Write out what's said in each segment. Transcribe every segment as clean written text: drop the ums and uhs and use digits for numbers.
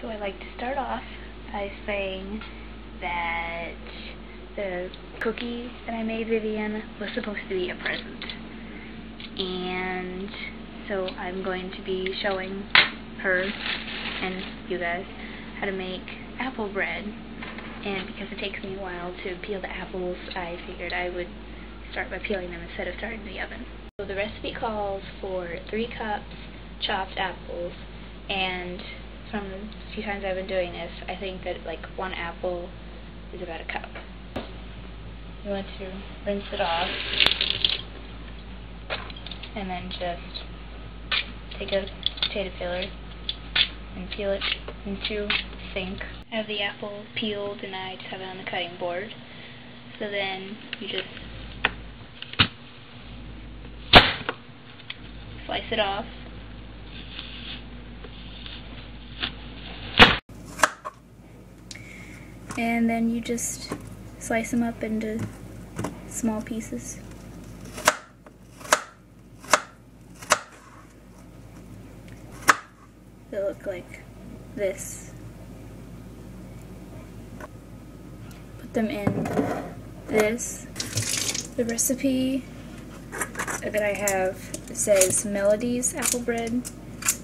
So I like to start off by saying that the cookie that I made Vivian was supposed to be a present. And so I'm going to be showing her and you guys how to make apple bread. And because it takes me a while to peel the apples, I figured I would start by peeling them instead of starting the oven. So the recipe calls for 3 cups chopped apples, and from the few times I've been doing this, I think that like 1 apple is about a cup. You want to rinse it off, and then just take a potato peeler and peel it into the sink. I have the apple peeled and I just have it on the cutting board. So then you just slice it off. And then you just slice them up into small pieces. They look like this. Put them in this. The recipe that I have says Melody's apple bread,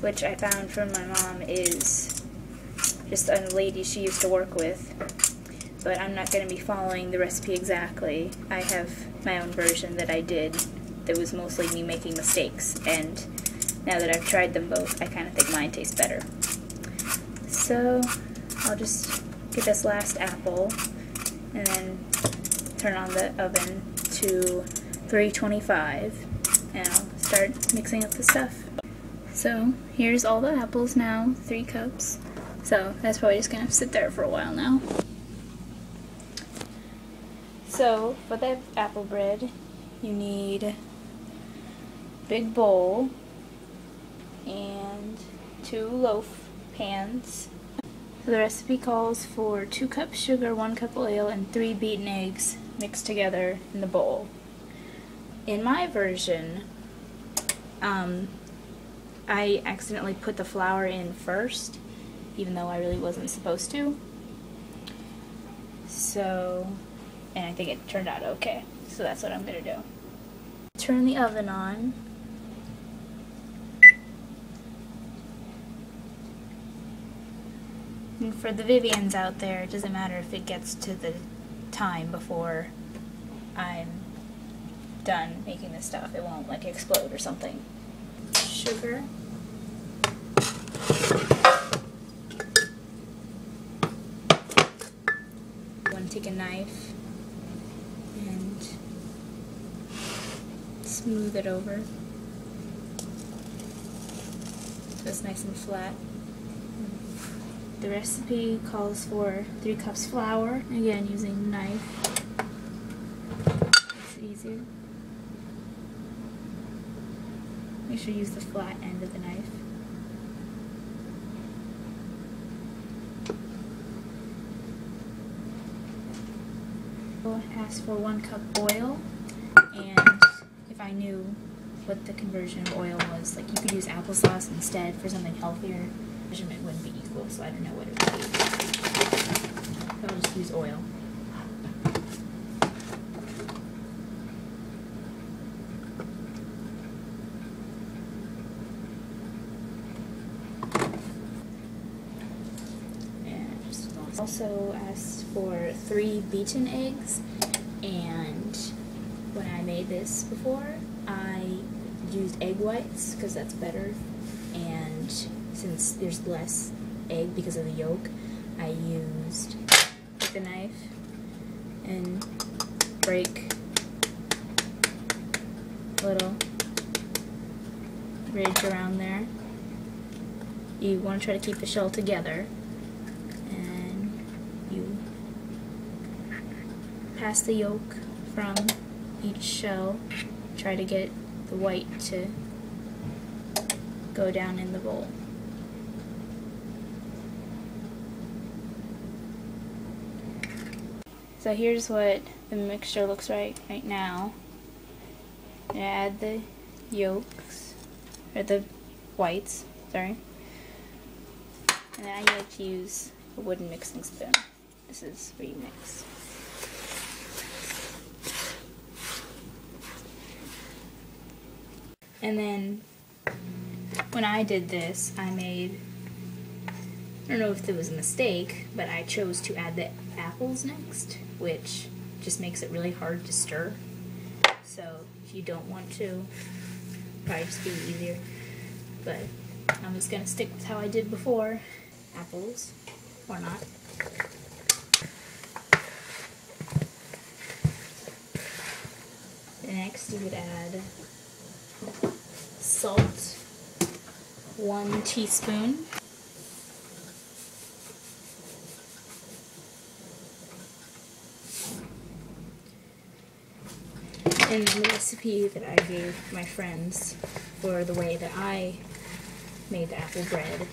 which I found from my mom is just a lady she used to work with. But I'm not going to be following the recipe exactly. I have my own version that I did that was mostly me making mistakes, and now that I've tried them both, I kind of think mine tastes better. So I'll just get this last apple and then turn on the oven to 325 and I'll start mixing up the stuff. So here's all the apples now, 3 cups. So that's probably just going to sit there for a while now. So for the apple bread, you need a big bowl and 2 loaf pans. So the recipe calls for 2 cups sugar, 1 cup oil, and 3 beaten eggs mixed together in the bowl. In my version, I accidentally put the flour in first, even though I really wasn't supposed to. So, and I think it turned out okay. So that's what I'm going to do. Turn the oven on. And for the Vivians out there, it doesn't matter if it gets to the time before I'm done making this stuff. It won't like explode or something. Sugar. You want to take a knife and smooth it over so it's nice and flat. The recipe calls for 3 cups flour, again using a knife. Makes it easier. Make sure you use the flat end of the knife. We'll ask for 1 cup oil, and if I knew what the conversion of oil was, like you could use applesauce instead for something healthier. Measurement wouldn't be equal, so I don't know what it would be. So I'll just use oil. And also asked for 3 beaten eggs, and when I made this before, I used egg whites because that's better, and since there's less egg because of the yolk, I used the knife and break a little ridge around there. You want to try to keep the shell together, and you pass the yolk from each shell. Try to get the white to go down in the bowl. So here's what the mixture looks like right now. I add the yolks, or the whites, sorry. And then I like to use a wooden mixing spoon. This is where you mix. And then when I did this, I don't know if it was a mistake, but I chose to add the apples next, which just makes it really hard to stir. So if you don't want to, probably just be easier. But I'm just going to stick with how I did before. Apples, or not. Next you would add salt, 1 teaspoon. In the recipe that I gave my friends for the way that I made the apple bread,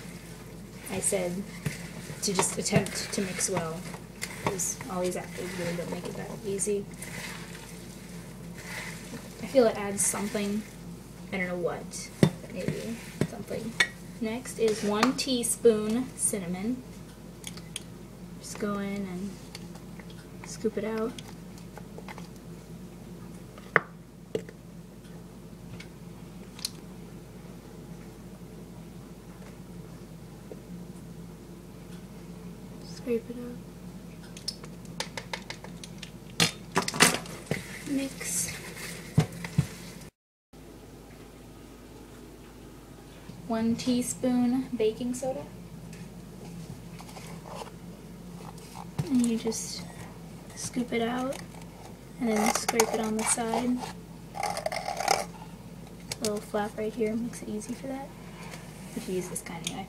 I said to just attempt to mix well, because all these apples really don't make it that easy. I feel it adds something, I don't know what, but maybe something. Next is 1 teaspoon cinnamon. Just go in and scoop it out. Scrape it up. Mix. 1 teaspoon baking soda. And you just scoop it out and then scrape it on the side. A little flap right here makes it easy for that. If you use this kind of knife.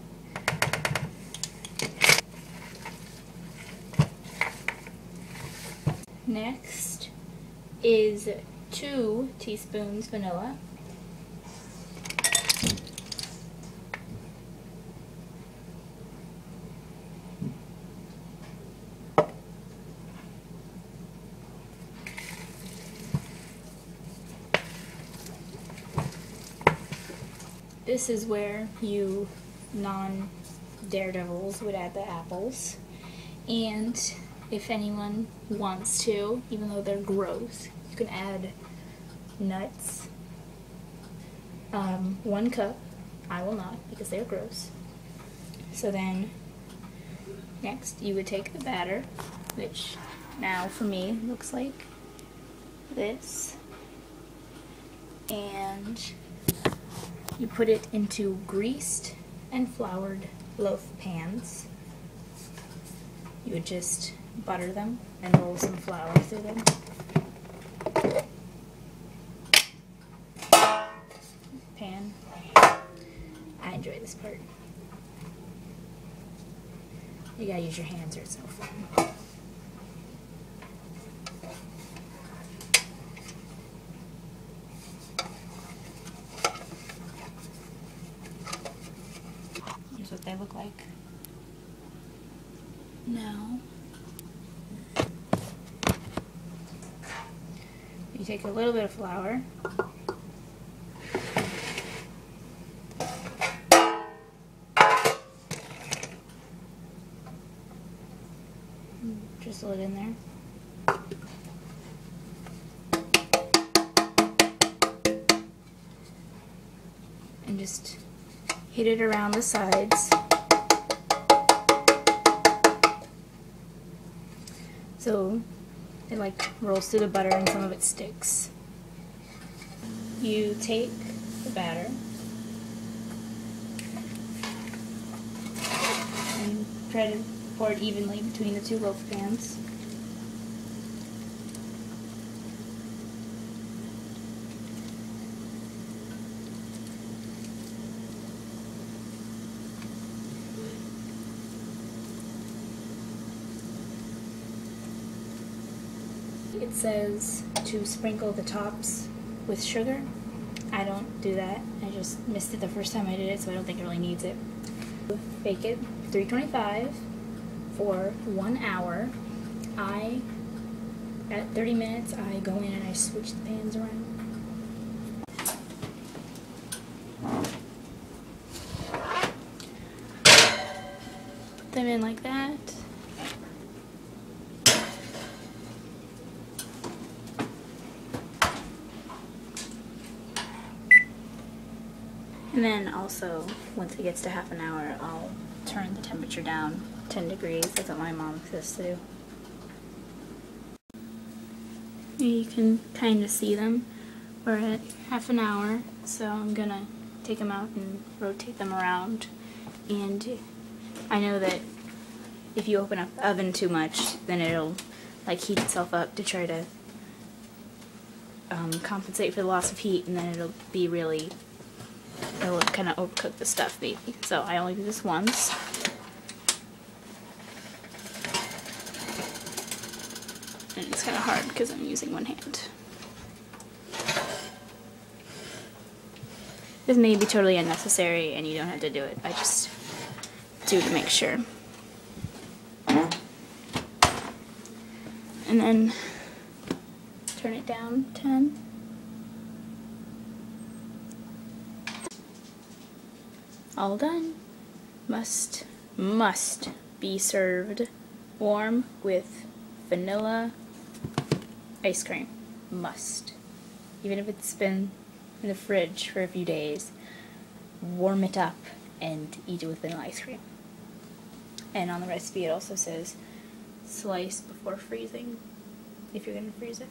Next is 2 teaspoons vanilla. This is where you non-daredevils would add the apples. And if anyone wants to, even though they're gross, you can add nuts. 1 cup. I will not, because they're gross. So then, next you would take the batter, which now for me looks like this, and you put it into greased and floured loaf pans. You would just butter them and roll some flour through them. Pan. I enjoy this part. You gotta use your hands or it's no fun. Here's what they look like. Now, you take a little bit of flour, drizzle it in there, and just hit it around the sides. So it like rolls through the butter and some of it sticks. You take the batter and try to pour it evenly between the 2 loaf pans. It says to sprinkle the tops with sugar. I don't do that. I just missed it the first time I did it, so I don't think it really needs it. Bake it 325 for 1 hour. At 30 minutes, I go in and I switch the pans around. them in like that. And then also, once it gets to half an hour, I'll turn the temperature down 10 degrees. That's what my mom says to do. You can kind of see them. We're at half an hour, so I'm gonna take them out and rotate them around. And I know that if you open up the oven too much, then it'll like heat itself up to try to compensate for the loss of heat, and then it'll kind of overcook the stuff maybe. So I only do this once. And it's kind of hard because I'm using one hand. This may be totally unnecessary and you don't have to do it. I just do to make sure. And then turn it down 10. All done. Must be served warm with vanilla ice cream. Must. Even if it's been in the fridge for a few days, warm it up and eat it with vanilla ice cream. And on the recipe it also says slice before freezing, if you're going to freeze it.